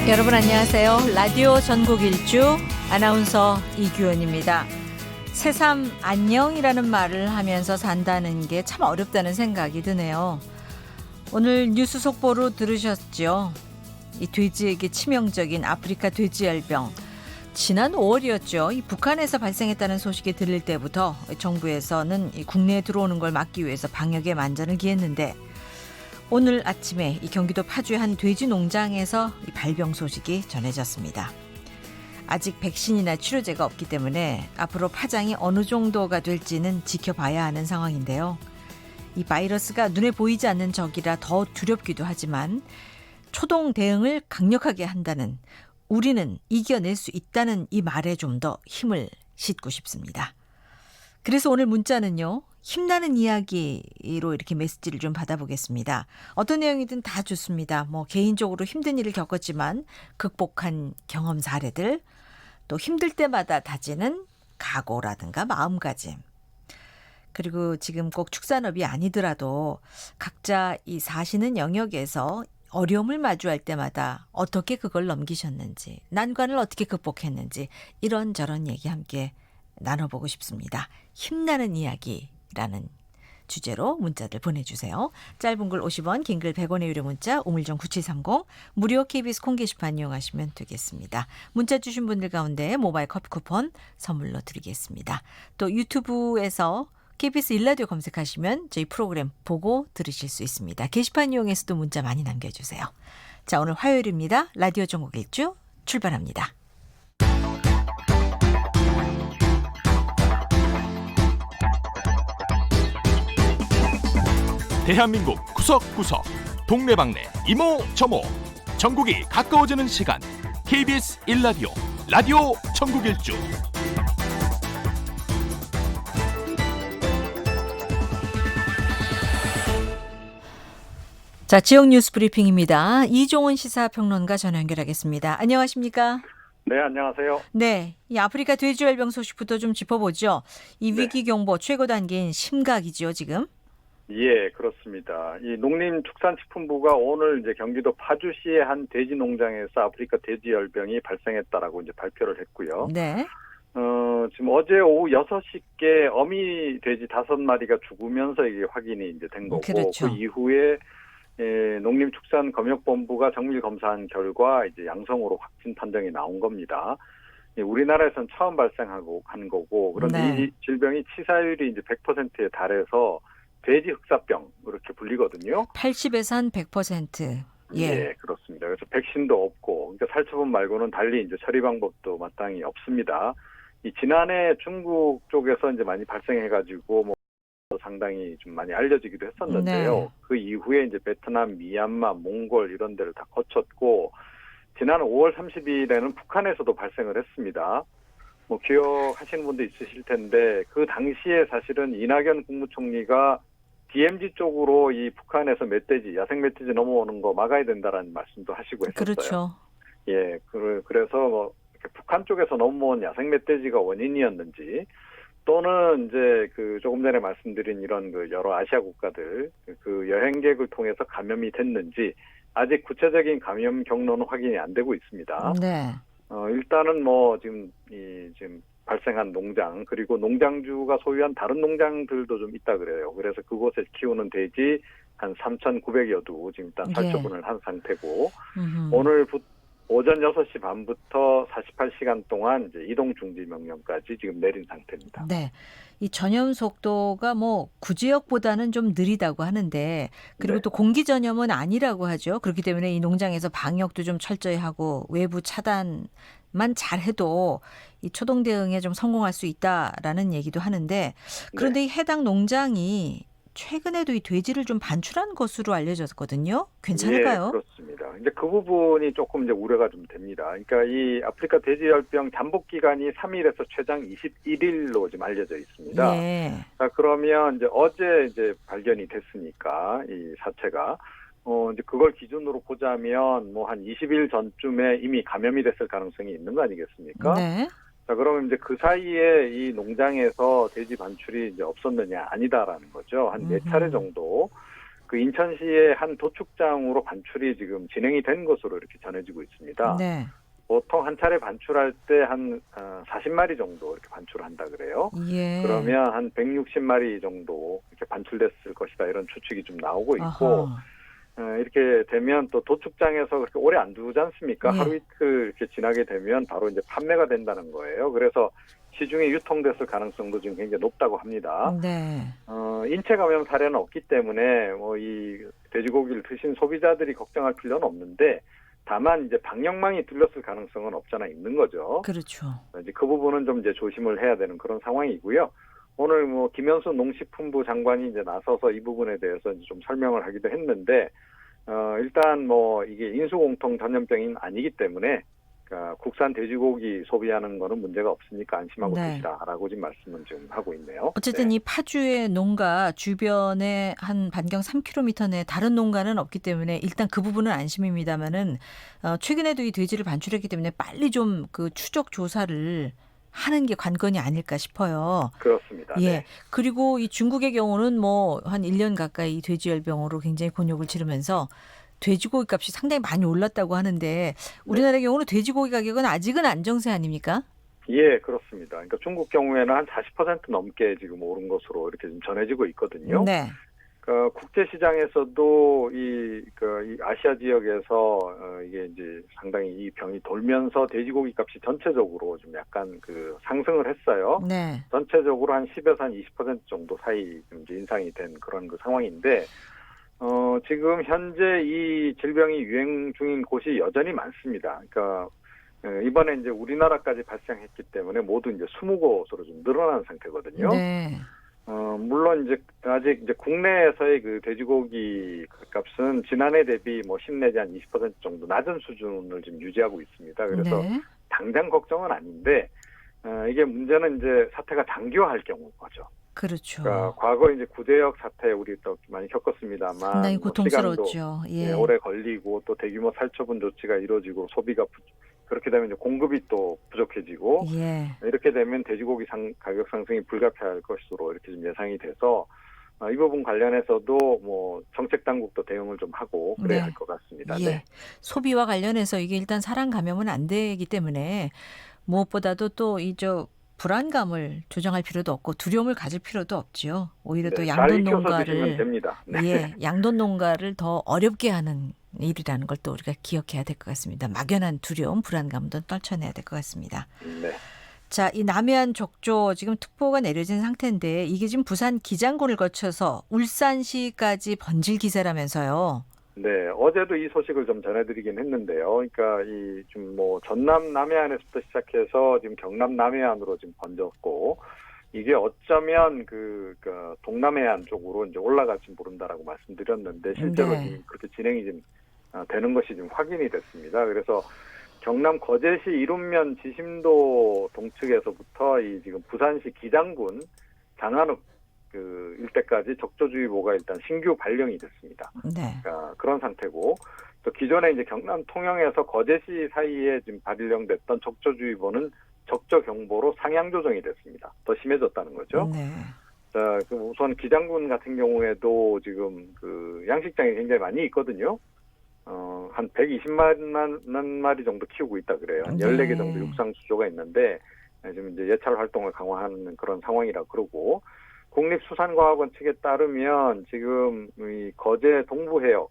여러분 안녕하세요. 라디오 전국 일주 아나운서 이규현입니다. 새삼 안녕이라는 말을 하면서 산다는 게 참 어렵다는 생각이 드네요. 오늘 뉴스 속보로 들으셨죠? 이 돼지에게 치명적인 아프리카 돼지열병. 지난 5월이었죠. 이 북한에서 발생했다는 소식이 들릴 때부터 정부에서는 이 국내에 들어오는 걸 막기 위해서 방역에 만전을 기했는데 오늘 아침에 이 경기도 파주의 한 돼지 농장에서 이 발병 소식이 전해졌습니다. 아직 백신이나 치료제가 없기 때문에 앞으로 파장이 어느 정도가 될지는 지켜봐야 하는 상황인데요. 이 바이러스가 눈에 보이지 않는 적이라 더 두렵기도 하지만 초동 대응을 강력하게 한다는, 우리는 이겨낼 수 있다는 이 말에 좀 더 힘을 싣고 싶습니다. 그래서 오늘 문자는요, 힘나는 이야기로 이렇게 메시지를 좀 받아보겠습니다. 어떤 내용이든 다 좋습니다. 개인적으로 힘든 일을 겪었지만 극복한 경험 사례들, 또 힘들 때마다 다지는 각오라든가 마음가짐, 그리고 지금 꼭 축산업이 아니더라도 각자 이 사시는 영역에서 어려움을 마주할 때마다 어떻게 그걸 넘기셨는지, 난관을 어떻게 극복했는지 이런저런 얘기 함께 나눠보고 싶습니다. 힘나는 이야기라는 주제로 문자들 보내주세요. 짧은 글 50원, 긴 글 100원의 유료 문자 우물정 9730, 무료 KBS 콩 게시판 이용하시면 되겠습니다. 문자 주신 분들 가운데 모바일 커피 쿠폰 선물로 드리겠습니다. 또 유튜브에서 KBS 일라디오 검색하시면 저희 프로그램 보고 들으실 수 있습니다. 게시판 이용해서도 문자 많이 남겨주세요. 자, 오늘 화요일입니다. 라디오 전국 일주 출발합니다. 대한민국 구석구석 동네방네 이모저모 전국이 가까워지는 시간, KBS 일라디오 라디오 전국 일주. 자, 지역 뉴스 브리핑입니다. 이종원 시사평론가 전화 연결하겠습니다. 안녕하십니까? 네, 안녕하세요. 네, 이 아프리카 돼지열병 소식부터 좀 짚어보죠. 이 네. 위기 경보 최고 단계인 심각이죠, 지금? 예, 그렇습니다. 이 농림축산식품부가 오늘 이제 경기도 파주시의 한 돼지 농장에서 아프리카 돼지열병이 발생했다라고 이제 발표를 했고요. 네. 지금 어제 오후 6시께 어미 돼지 5마리가 죽으면서 이게 확인이 이제 된 거고, 그렇죠. 그 이후에 농림축산검역본부가 정밀 검사한 결과 이제 양성으로 확진 판정이 나온 겁니다. 우리나라에선 처음 발생하고 한 거고, 그런데 네. 이 질병이 치사율이 이제 100%에 달해서 돼지 흑사병 이렇게 불리거든요. 80에서 한 100%. 예. 그렇습니다. 그래서 백신도 없고, 그러니까 살처분 말고는 달리 이제 처리 방법도 마땅히 없습니다. 이 지난해 중국 쪽에서 이제 많이 발생해가지고 상당히 좀 많이 알려지기도 했었는데요. 네. 그 이후에 이제 베트남, 미얀마, 몽골 이런 데를 다 거쳤고, 지난 5월 30일에는 북한에서도 발생을 했습니다. 기억하시는 분도 있으실 텐데, 그 당시에 사실은 이낙연 국무총리가 DMZ 쪽으로 이 북한에서 멧돼지, 야생 멧돼지 넘어오는 거 막아야 된다라는 말씀도 하시고 했었어요. 그렇죠. 예, 그래서 이렇게 북한 쪽에서 넘어온 야생 멧돼지가 원인이었는지, 또는 이제 그 조금 전에 말씀드린 이런 그 여러 아시아 국가들 그 여행객을 통해서 감염이 됐는지 아직 구체적인 감염 경로는 확인이 안 되고 있습니다. 네. 일단은 지금 발생한 농장, 그리고 농장주가 소유한 다른 농장들도 좀 있다 그래요. 그래서 그곳에 키우는 돼지 한 3,900여도 지금 일단 살처분을 한 상태고, 오늘 오전 6시 반부터 48시간 동안 이제 이동 중지 명령까지 지금 내린 상태입니다. 네. 이 전염 속도가 구지역보다는 좀 느리다고 하는데, 그리고 네. 또 공기 전염은 아니라고 하죠. 그렇기 때문에 이 농장에서 방역도 좀 철저히 하고 외부 차단만 잘해도 이 초동 대응에 좀 성공할 수 있다라는 얘기도 하는데, 그런데 이 해당 농장이 최근에도 이 돼지를 좀 반출한 것으로 알려졌거든요. 괜찮을까요? 예, 그렇습니다. 이제 그 부분이 조금 이제 우려가 좀 됩니다. 그러니까 이 아프리카 돼지열병 잠복 기간이 3일에서 최장 21일로 지금 알려져 있습니다. 예. 자, 그러면 이제 어제 이제 발견이 됐으니까 이 사체가 이제 그걸 기준으로 보자면 한 20일 전쯤에 이미 감염이 됐을 가능성이 있는 거 아니겠습니까? 네. 자, 그러면 이제 그 사이에 이 농장에서 돼지 반출이 이제 없었느냐? 아니다라는 거죠. 한 4차례 정도. 그 인천시의 한 도축장으로 반출이 지금 진행이 된 것으로 이렇게 전해지고 있습니다. 네. 보통 한 차례 반출할 때 한 40마리 정도 이렇게 반출한다 그래요. 예. 그러면 한 160마리 정도 이렇게 반출됐을 것이다 이런 추측이 좀 나오고 있고 아하. 이렇게 되면 또 도축장에서 그렇게 오래 안 두지 않습니까? 예. 하루 이틀 이렇게 지나게 되면 바로 이제 판매가 된다는 거예요. 그래서 시중에 유통됐을 가능성도 지금 굉장히 높다고 합니다. 네. 인체 감염 사례는 없기 때문에 뭐 이 돼지고기를 드신 소비자들이 걱정할 필요는 없는데 다만 이제 방역망이 뚫렸을 가능성은 없잖아 있는 거죠. 그렇죠. 이제 그 부분은 좀 이제 조심을 해야 되는 그런 상황이고요. 오늘 뭐 김현수 농식품부 장관이 이제 나서서 이 부분에 대해서 이제 좀 설명을 하기도 했는데 일단 뭐 이게 인수공통 전염병이 아니기 때문에 그러니까 국산 돼지고기 소비하는 거는 문제가 없으니까 안심하고 네. 드시라라고 지금 말씀을 좀 하고 있네요. 어쨌든 네. 이 파주의 농가 주변에 한 반경 3km 내에 다른 농가는 없기 때문에 일단 그 부분은 안심입니다만은 최근에도 이 돼지를 반출했기 때문에 빨리 좀 그 추적 조사를 하는 게 관건이 아닐까 싶어요. 그렇습니다. 예. 네. 그리고 이 중국의 경우는 뭐 한 1년 가까이 돼지열병으로 굉장히 곤욕을 치르면서 돼지고기 값이 상당히 많이 올랐다고 하는데 우리나라의 경우는 돼지고기 가격은 아직은 안정세 아닙니까? 예, 그렇습니다. 그러니까 중국 경우에는 한 40% 넘게 지금 오른 것으로 이렇게 좀 전해지고 있거든요. 네. 국제시장에서도 이 아시아 지역에서 이게 이제 상당히 이 병이 돌면서 돼지고기 값이 전체적으로 좀 약간 그 상승을 했어요. 네. 전체적으로 한 10에서 한 20% 정도 사이 좀 이제 인상이 된 그런 그 상황인데, 지금 현재 이 질병이 유행 중인 곳이 여전히 많습니다. 그러니까 이번에 이제 우리나라까지 발생했기 때문에 모두 이제 20곳으로 좀 늘어난 상태거든요. 네. 물론 이제 아직 이제 국내에서의 그 돼지고기 값은 지난해 대비 뭐 10 내지 한 20% 정도 낮은 수준을 지금 유지하고 있습니다. 그래서 네. 당장 걱정은 아닌데 이게 문제는 이제 사태가 장기화할 경우인 거죠. 그렇죠. 그러니까 과거 이제 구대역 사태 우리 또 많이 겪었습니다만 상당히 뭐 시간도 고통스러웠죠. 예. 오래 걸리고 또 대규모 살처분 조치가 이루어지고 소비가 그렇게 되면 이제 공급이 또 부족해지고 예. 이렇게 되면 돼지고기 가격 상승이 불가피할 것으로 이렇게 좀 예상이 돼서 이 부분 관련해서도 뭐 정책 당국도 대응을 좀 하고 그래야 네. 할 것 같습니다. 예. 네. 소비와 관련해서 이게 일단 사람 감염은 안 되기 때문에 무엇보다도 또 불안감을 조장할 필요도 없고 두려움을 가질 필요도 없지요. 오히려 또 네, 잘 양돈 익혀서 드시면 농가를 됩니다. 네. 예, 양돈 농가를 더 어렵게 하는 일이라는 걸 또 우리가 기억해야 될 것 같습니다. 막연한 두려움, 불안감도 떨쳐내야 될 것 같습니다. 네. 자, 이 남해안 족조 지금 특보가 내려진 상태인데 이게 지금 부산 기장군을 거쳐서 울산시까지 번질 기세라면서요. 네, 어제도 이 소식을 좀 전해드리긴 했는데요. 그러니까 이 좀 뭐 전남 남해안에서부터 시작해서 지금 경남 남해안으로 지금 번졌고 이게 어쩌면 그 동남해안 쪽으로 이제 올라갈지 모른다라고 말씀드렸는데 실제로 네. 지금 그렇게 진행이 지금 되는 것이 지금 확인이 됐습니다. 그래서 경남 거제시 이룸면 지심도 동측에서부터 이 지금 부산시 기장군 장안읍 그 일대까지 적조주의보가 일단 신규 발령이 됐습니다. 네. 그런 상태고 또 기존에 이제 경남 통영에서 거제시 사이에 지금 발령됐던 적조주의보는 적조경보로 상향 조정이 됐습니다. 더 심해졌다는 거죠. 네. 자, 우선 기장군 같은 경우에도 지금 그 양식장이 굉장히 많이 있거든요. 한 120만 마리 정도 키우고 있다 그래요. 한 14개 정도 육상 수조가 있는데 지금 이제 예찰 활동을 강화하는 그런 상황이라 그러고 국립수산과학원 측에 따르면 지금 이 거제 동부해역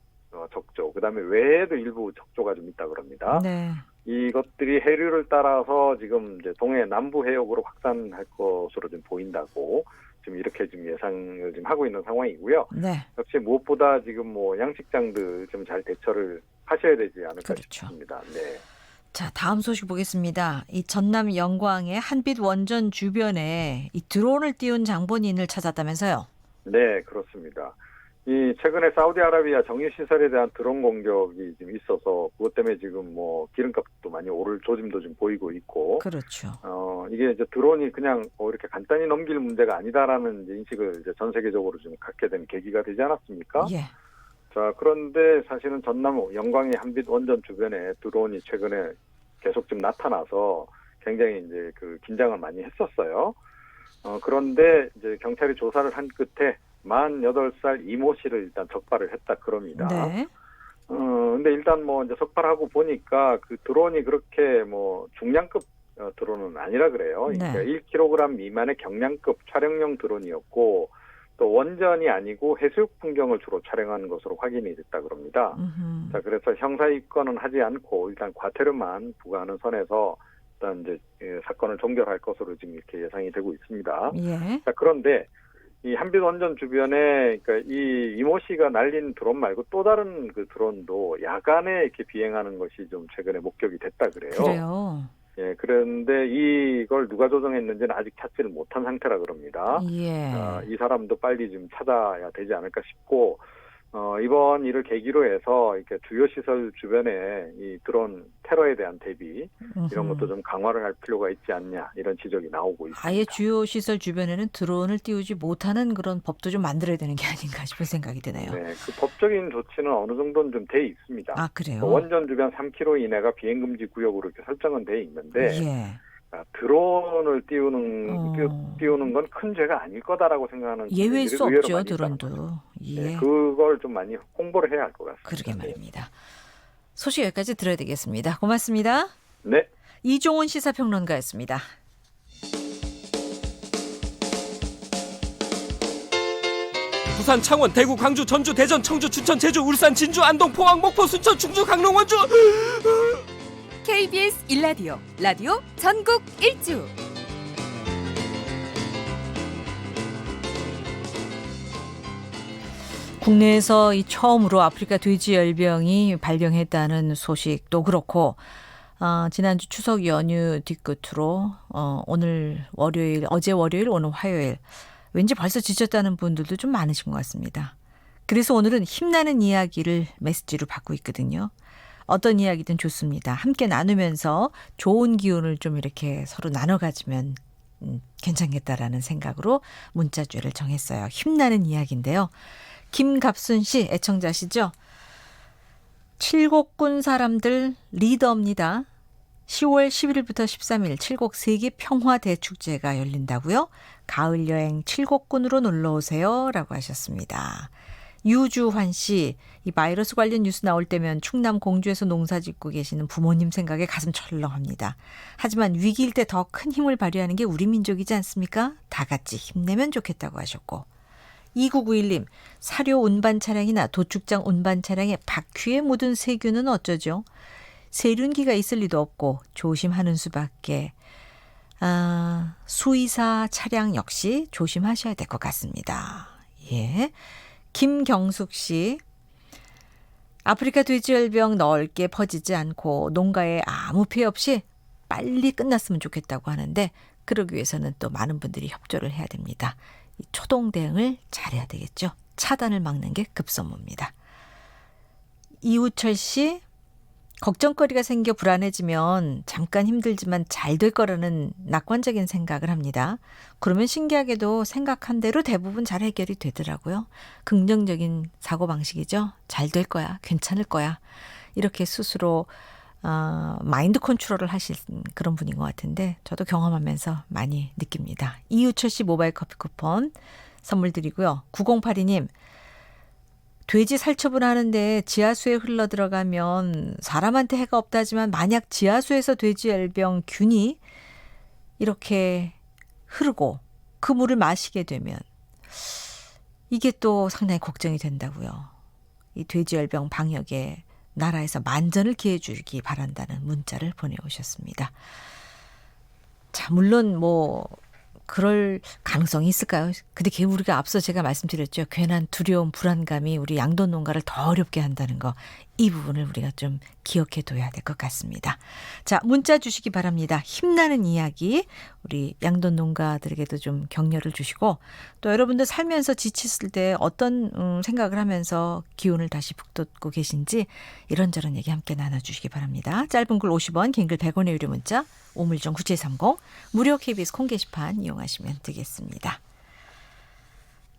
적조, 그다음에 외해도 일부 적조가 좀 있다 그럽니다. 네. 이것들이 해류를 따라서 지금 이제 동해 남부 해역으로 확산할 것으로 좀 보인다고 지금 이렇게 지금 예상을 지금 하고 있는 상황이고요. 네. 역시 무엇보다 지금 뭐 양식장들 좀 잘 대처를 하셔야 되지 않을까 그렇죠. 싶습니다. 네. 자, 다음 소식 보겠습니다. 이 전남 영광의 한빛 원전 주변에 이 드론을 띄운 장본인을 찾았다면서요? 네, 그렇습니다. 이 최근에 사우디아라비아 정유 시설에 대한 드론 공격이 지금 있어서 그것 때문에 지금 뭐 기름값도 많이 오를 조짐도 좀 보이고 있고, 그렇죠. 이게 이제 드론이 그냥 이렇게 간단히 넘길 문제가 아니다라는 이제 인식을 이제 전 세계적으로 좀 갖게 된 계기가 되지 않았습니까? 예. 자, 그런데 사실은 전남 영광의 한빛 원전 주변에 드론이 최근에 계속 좀 나타나서 굉장히 이제 그 긴장을 많이 했었어요. 그런데 이제 경찰이 조사를 한 끝에 만 8살 이모 씨를 일단 적발을 했다 그럽니다. 네. 근데 일단 뭐 이제 적발하고 보니까 그 드론이 그렇게 뭐 중량급 드론은 아니라 그래요. 네. 그러니까 1kg 미만의 경량급 촬영용 드론이었고 또 원전이 아니고 해수욕 풍경을 주로 촬영하는 것으로 확인이 됐다 그럽니다. 자, 그래서 형사 입건은 하지 않고 일단 과태료만 부과하는 선에서 일단 이제 사건을 종결할 것으로 지금 이렇게 예상이 되고 있습니다. 예. 자, 그런데 이 한빛 원전 주변에 그러니까 이 이모 씨가 날린 드론 말고 또 다른 그 드론도 야간에 이렇게 비행하는 것이 좀 최근에 목격이 됐다 그래요. 그래요. 예, 그런데 이걸 누가 조정했는지는 아직 찾지를 못한 상태라 그럽니다. 예. 이 사람도 빨리 좀 찾아야 되지 않을까 싶고, 이번 일을 계기로 해서 이렇게 주요 시설 주변에 이 드론 테러에 대한 대비 이런 것도 좀 강화를 할 필요가 있지 않냐 이런 지적이 나오고 있습니다. 아예 주요 시설 주변에는 드론을 띄우지 못하는 그런 법도 좀 만들어야 되는 게 아닌가 싶은 생각이 드네요. 네, 그 법적인 조치는 어느 정도는 좀 돼 있습니다. 아, 그래요? 원전 주변 3km 이내가 비행 금지 구역으로 이렇게 설정은 돼 있는데 예. 드론을 띄우는 건 큰 죄가 아닐 거다라고 생각하는 예외일 분들이 수 의외로 없죠, 많이 있다는 드론도. 거죠. 예. 네, 그걸 좀 많이 홍보를 해야 할 것 같습니다. 그러게 말입니다. 소식 여기까지 들어야 되겠습니다. 고맙습니다. 네. 이종훈 시사평론가였습니다. 부산, 창원, 대구, 광주, 전주, 대전, 청주, 춘천, 제주, 울산, 진주, 안동, 포항, 목포, 순천, 충주, 강릉, 원주. KBS 1라디오 라디오 전국 일주. 국내에서 이 처음으로 아프리카 돼지열병이 발병했다는 소식도 그렇고 지난주 추석 연휴 뒤끝으로 오늘 월요일, 어제 월요일, 오늘 화요일 왠지 벌써 지쳤다는 분들도 좀 많으신 것 같습니다. 그래서 오늘은 힘나는 이야기를 메시지로 받고 있거든요. 어떤 이야기든 좋습니다. 함께 나누면서 좋은 기운을 좀 이렇게 서로 나눠 가지면 괜찮겠다라는 생각으로 문자주를 정했어요. 힘나는 이야기인데요. 김갑순 씨 애청자시죠? 칠곡군 사람들 리더입니다. 10월 11일부터 13일 칠곡 세계 평화대축제가 열린다고요? 가을 여행 칠곡군으로 놀러오세요 라고 하셨습니다. 유주환 씨, 이 바이러스 관련 뉴스 나올 때면 충남 공주에서 농사 짓고 계시는 부모님 생각에 가슴 철렁합니다. 하지만 위기일 때 더 큰 힘을 발휘하는 게 우리 민족이지 않습니까? 다 같이 힘내면 좋겠다고 하셨고 2991님, 사료 운반 차량이나 도축장 운반 차량에 바퀴에 묻은 세균은 어쩌죠? 세균기가 있을 리도 없고 조심하는 수밖에. 수의사 차량 역시 조심하셔야 될 것 같습니다. 예. 김경숙 씨, 아프리카 돼지열병 넓게 퍼지지 않고 농가에 아무 피해 없이 빨리 끝났으면 좋겠다고 하는데 그러기 위해서는 또 많은 분들이 협조를 해야 됩니다. 이 초동 대응을 잘해야 되겠죠. 차단을 막는 게 급선무입니다. 이우철 씨, 걱정거리가 생겨 불안해지면 잠깐 힘들지만 잘 될 거라는 낙관적인 생각을 합니다. 그러면 신기하게도 생각한 대로 대부분 잘 해결이 되더라고요. 긍정적인 사고방식이죠. 잘 될 거야, 괜찮을 거야. 이렇게 스스로 마인드 컨트롤을 하실 그런 분인 것 같은데 저도 경험하면서 많이 느낍니다. 이우철 씨 모바일 커피 쿠폰 선물 드리고요. 9082님, 돼지 살처분 하는데 지하수에 흘러 들어가면 사람한테 해가 없다지만 만약 지하수에서 돼지열병 균이 이렇게 흐르고 그 물을 마시게 되면 이게 또 상당히 걱정이 된다고요. 이 돼지열병 방역에 나라에서 만전을 기해 주기 바란다는 문자를 보내오셨습니다. 자, 물론 뭐 그럴 가능성이 있을까요? 근데 그게 우리가 앞서 제가 말씀드렸죠. 괜한 두려움, 불안감이 우리 양돈 농가를 더 어렵게 한다는 거. 이 부분을 우리가 좀 기억해 둬야 될 것 같습니다. 자, 문자 주시기 바랍니다. 힘나는 이야기 우리 양돈 농가들에게도 좀 격려를 주시고 또 여러분들 살면서 지쳤을 때 어떤 생각을 하면서 기운을 다시 북돋고 계신지 이런저런 얘기 함께 나눠주시기 바랍니다. 짧은 글 50원, 긴 글 100원의 유료 문자 우물정 9730 무료 KBS 콩 게시판 이용하시면 되겠습니다.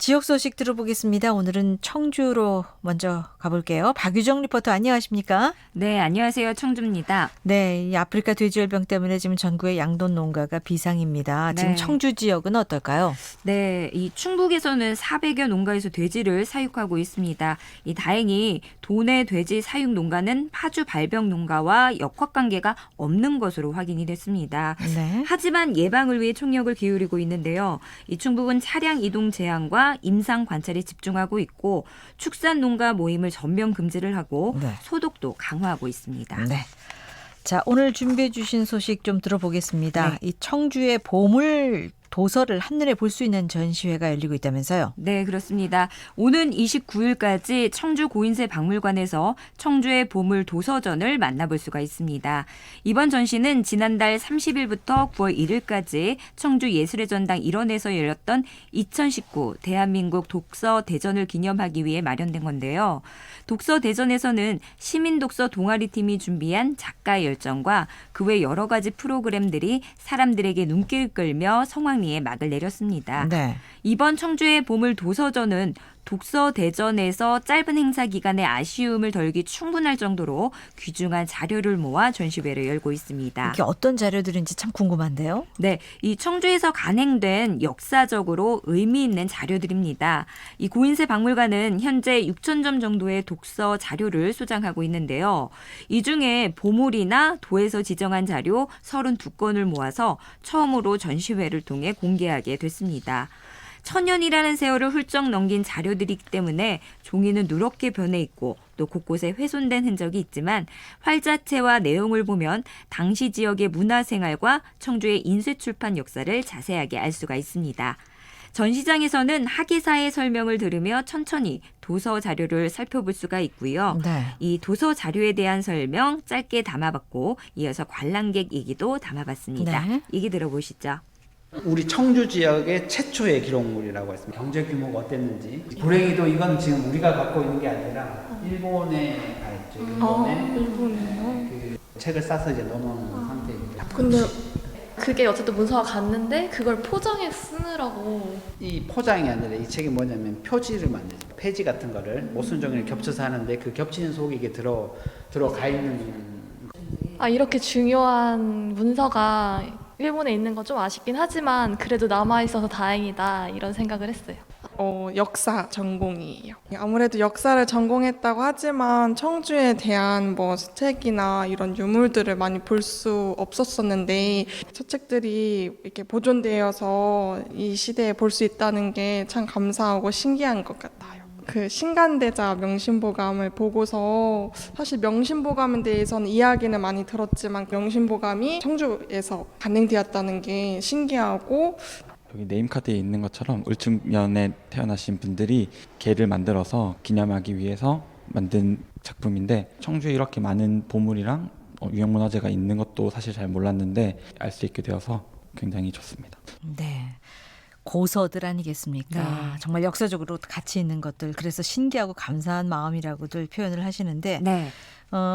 지역 소식 들어보겠습니다. 오늘은 청주로 먼저 가볼게요. 박유정 리포터 안녕하십니까? 네, 안녕하세요. 청주입니다. 네, 이 아프리카 돼지열병 때문에 지금 전국의 양돈 농가가 비상입니다. 지금 네. 청주 지역은 어떨까요? 네, 이 충북에서는 400여 농가에서 돼지를 사육하고 있습니다. 다행히 도내 돼지 사육 농가는 파주 발병 농가와 역학관계가 없는 것으로 확인이 됐습니다. 네. 하지만 예방을 위해 총력을 기울이고 있는데요. 이 충북은 차량 이동 제한과 임상 관찰에 집중하고 있고 축산 농가 모임을 전면 금지를 하고 네. 소독도 강화하고 있습니다. 네. 자, 오늘 준비해 주신 소식 좀 들어보겠습니다. 네. 이 청주의 보물 도서를 한눈에 볼 수 있는 전시회가 열리고 있다면서요? 네, 그렇습니다. 오는 29일까지 청주 고인세 박물관에서 청주의 보물 도서전을 만나볼 수가 있습니다. 이번 전시는 지난달 30일부터 9월 1일까지 청주 예술의 전당 일원에서 열렸던 2019 대한민국 독서 대전을 기념하기 위해 마련된 건데요. 독서 대전에서는 시민 독서 동아리 팀이 준비한 작가의 열정과 그 외 여러 가지 프로그램들이 사람들에게 눈길을 끌며 성황리에 막을 내렸습니다. 네. 이번 청주의 보물 도서전은 독서 대전에서 짧은 행사 기간의 아쉬움을 덜기 충분할 정도로 귀중한 자료를 모아 전시회를 열고 있습니다. 이게 어떤 자료들인지 참 궁금한데요. 네, 이 청주에서 간행된 역사적으로 의미 있는 자료들입니다. 이 고인세 박물관은 현재 6,000점 정도의 독서 자료를 소장하고 있는데요. 이 중에 보물이나 도에서 지정한 자료 32건을 모아서 처음으로 전시회를 통해 공개하게 됐습니다. 천년이라는 세월을 훌쩍 넘긴 자료들이기 때문에 종이는 누렇게 변해 있고 또 곳곳에 훼손된 흔적이 있지만 활자체와 내용을 보면 당시 지역의 문화생활과 청주의 인쇄출판 역사를 자세하게 알 수가 있습니다. 전시장에서는 학예사의 설명을 들으며 천천히 도서 자료를 살펴볼 수가 있고요. 네. 이 도서 자료에 대한 설명 짧게 담아봤고 이어서 관람객 얘기도 담아봤습니다. 네. 얘기 들어보시죠. 우리 청주 지역의 최초의 기록물이라고 했습니다. 경제 규모가 어땠는지. 불행히도 이건 지금 우리가 갖고 있는 게 아니라 일본에 가 있죠. 일본이요? 그 책을 싸서 이제 넣어놓은 상태입니다. 근데 그게 어쨌든 문서가 갔는데 그걸 포장해 쓰느라고. 이 포장이 아니라 이 책이 뭐냐면 표지를 만들죠. 폐지 같은 거를 모순종이를 겹쳐서 하는데 그 겹치는 속에 이게 들어가 있는. 아, 이렇게 중요한 문서가 일본에 있는 건 좀 아쉽긴 하지만 그래도 남아있어서 다행이다 이런 생각을 했어요. 역사 전공이에요. 아무래도 역사를 전공했다고 하지만 청주에 대한 뭐 책이나 이런 유물들을 많이 볼 수 없었었는데 서책들이 이렇게 보존되어서 이 시대에 볼 수 있다는 게 참 감사하고 신기한 것 같아요. 그 신간대자 명심보감을 보고서 사실 명심보감에 대해서는 이야기는 많이 들었지만 명심보감이 청주에서 간행되었다는 게 신기하고 여기 네임카드에 있는 것처럼 을충년에 태어나신 분들이 개를 만들어서 기념하기 위해서 만든 작품인데 청주에 이렇게 많은 보물이랑 유형문화재가 있는 것도 사실 잘 몰랐는데 알 수 있게 되어서 굉장히 좋습니다. 네. 고서들 아니겠습니까? 네. 정말 역사적으로 가치 있는 것들, 그래서 신기하고 감사한 마음이라고들 표현을 하시는데 네.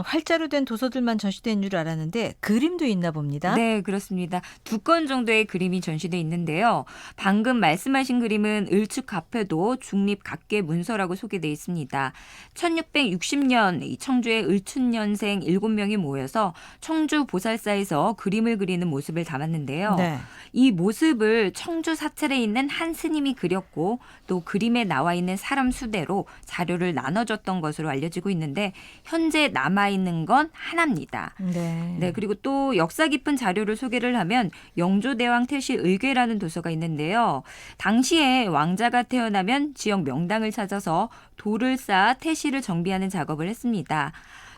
활자로 된 도서들만 전시된 줄 알았는데 그림도 있나 봅니다. 네, 그렇습니다. 2건 정도의 그림이 전시돼 있는데요. 방금 말씀하신 그림은 을축가패도 중립각계 문서라고 소개돼 있습니다. 1660년 이 청주의 을춘년생 7명이 모여서 청주 보살사에서 그림을 그리는 모습을 담았는데요. 네. 이 모습을 청주 사찰에 있는 한 스님이 그렸고 또 그림에 나와 있는 사람 수대로 자료를 나눠줬던 것으로 알려지고 있는데 현재 남아있는 건 하나입니다. 네. 네, 그리고 또 역사 깊은 자료를 소개를 하면 영조대왕 태실 의궤라는 도서가 있는데요. 당시에 왕자가 태어나면 지역 명당을 찾아서 돌을 쌓아 태실을 정비하는 작업을 했습니다.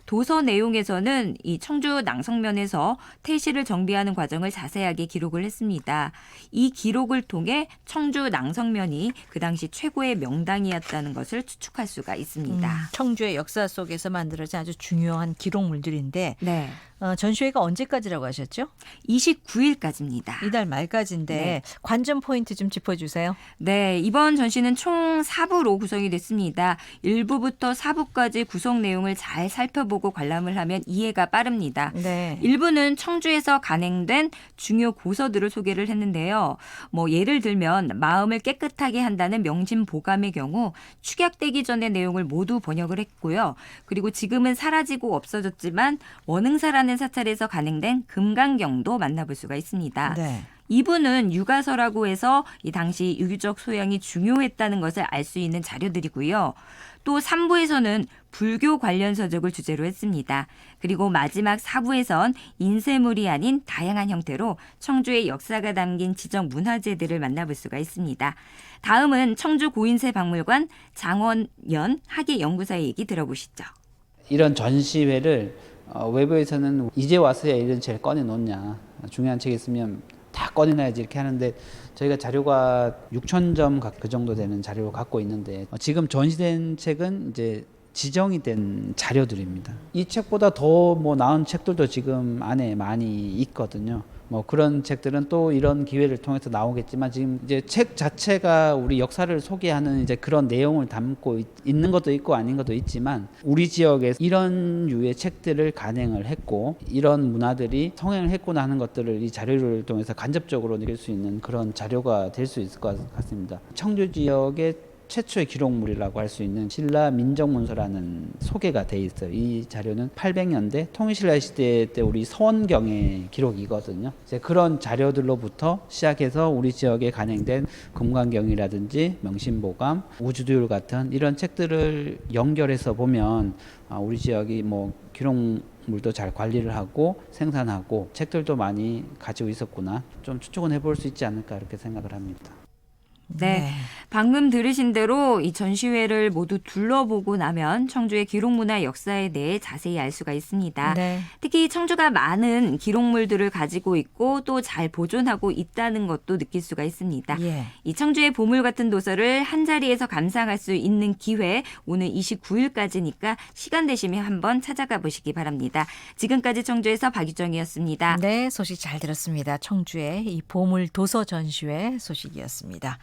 도서 내용에서는 이 청주 낭성면에서 태실을 정비하는 과정을 자세하게 기록을 했습니다. 이 기록을 통해 청주 낭성면이 그 당시 최고의 명당이었다는 것을 추측할 수가 있습니다. 청주의 역사 속에서 만들어진 아주 중요한 기록물들인데 네. 전시회가 언제까지라고 하셨죠? 29일까지입니다. 이달 말까지인데 네. 관전 포인트 좀 짚어주세요. 네, 이번 전시는 총 4부로 구성이 됐습니다. 1부부터 4부까지 구성 내용을 잘 살펴보고 관람을 하면 이해가 빠릅니다. 네. 1부는 청주에서 간행된 중요 고서들을 소개를 했는데요. 뭐 예를 들면 마음을 깨끗하게 한다는 명심보감의 경우 축약되기 전의 내용을 모두 번역을 했고요. 그리고 지금은 사라지고 없어졌지만 원흥사라는 사찰에서 간행된 금강경도 만나볼 수가 있습니다. 네. 2부는 유가서라고 해서 이 당시 유교적 소양이 중요했다는 것을 알 수 있는 자료들이고요. 또 3부에서는 불교 관련 서적을 주제로 했습니다. 그리고 마지막 4부에선 인쇄물이 아닌 다양한 형태로 청주의 역사가 담긴 지적 문화재들을 만나볼 수가 있습니다. 다음은 청주 고인세 박물관 장원연 학예연구사의 얘기 들어보시죠. 이런 전시회를 외부에서는 이제 와서야 이런 책을 꺼내놓냐, 중요한 책이 있으면 다 꺼내놔야지 이렇게 하는데 저희가 자료가 6,000점 그 정도 되는 자료를 갖고 있는데 지금 전시된 책은 이제 지정이 된 자료들입니다. 이 책보다 더 뭐 나은 책들도 지금 안에 많이 있거든요. 뭐 그런 책들은 또 이런 기회를 통해서 나오겠지만 지금 이제 책 자체가 우리 역사를 소개하는 이제 그런 내용을 담고 있는 것도 있고 아닌 것도 있지만 우리 지역에서 이런 유의 책들을 간행을 했고 이런 문화들이 성행을 했구나 하는 것들을 이 자료를 통해서 간접적으로 느낄 수 있는 그런 자료가 될 수 있을 것 같습니다. 청주 지역의 최초의 기록물이라고 할 수 있는 신라 민정문서라는 소개가 돼 있어요. 이 자료는 800년대 통일신라 시대 때 우리 서원경의 기록이거든요. 이제 그런 자료들로부터 시작해서 우리 지역에 간행된 금강경이라든지 명심보감, 우주두율 같은 이런 책들을 연결해서 보면 우리 지역이 뭐 기록물도 잘 관리를 하고 생산하고 책들도 많이 가지고 있었구나. 좀 추측은 해볼 수 있지 않을까 이렇게 생각을 합니다. 네. 방금 들으신 대로 이 전시회를 모두 둘러보고 나면 청주의 기록문화 역사에 대해 자세히 알 수가 있습니다. 네. 특히 청주가 많은 기록물들을 가지고 있고 또 잘 보존하고 있다는 것도 느낄 수가 있습니다. 예. 이 청주의 보물 같은 도서를 한자리에서 감상할 수 있는 기회 오늘 29일까지니까 시간 되시면 한번 찾아가 보시기 바랍니다. 지금까지 청주에서 박유정이었습니다. 네, 소식 잘 들었습니다. 청주의 이 보물 도서 전시회 소식이었습니다.